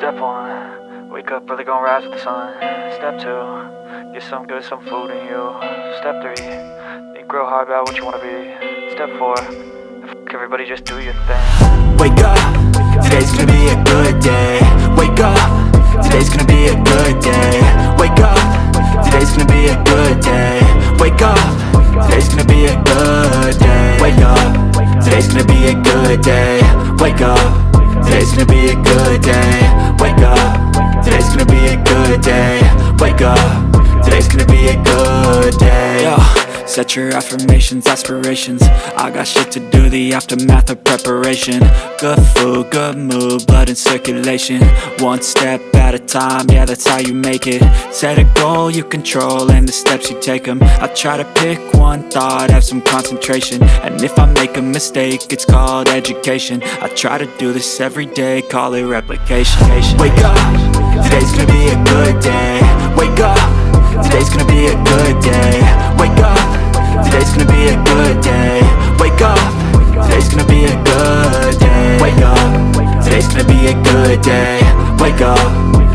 Step 1, wake up early, gonna rise with the sun. Step 2, get some good, some food in you. Step 3, think real hard about what you wanna be. Step 4, everybody just do your thing. Wake up, today's gonna be a good day. Wake up, today's gonna be a good day. Wake up, today's gonna be a good day. Wake up, today's gonna be a good day. Wake up, today's gonna be a good day. Wake up, today's gonna be a good day. Wake up, today's gonna be a good day. Wake up, today's gonna be a good day. Yo, set your affirmations, aspirations. I got shit to do, the aftermath of preparation. Good food, good mood, blood in circulation. One step at a time, yeah, that's how you make it. Set a goal you control and the steps you take them. I try to pick one thought, have some concentration. And if I make a mistake, it's called education. I try to do this every day, call it replication. Wake up, today's gonna be a good day. Wake up, today's gonna be a good day. Wake up, today's gonna be a good day. Wake up, today's gonna be a good day. Wake up, today's gonna be a good day. Wake up,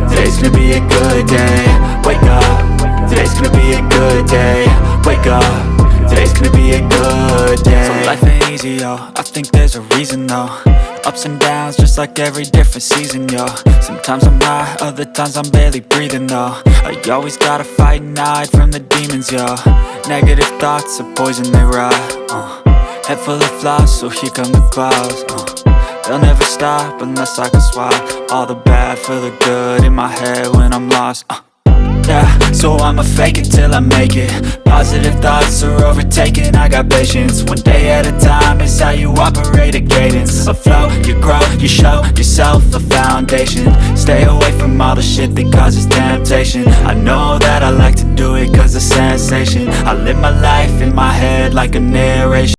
today's gonna be a good day. Wake up, today's gonna be a good day. Wake up, today's gonna be a good day. So life ain't easy, yo, I think there's a reason though. Ups and downs, just like every different season, yo. Sometimes I'm high, other times I'm barely breathing, though. I always gotta fight and hide from the demons, yo. Negative thoughts are poison, they rot. Head full of flaws, so here come the clouds. They'll never stop unless I can swap all the bad for the good in my head when I'm lost. Yeah, so I'ma fake it till I make it. Positive thoughts are overtaken, I got patience. One day at a time is how you operate a cadence. A flow, you grow, you show yourself a foundation. Stay away from all the shit that causes temptation. I know that I like to do it cause of sensation. I live my life in my head like a narration.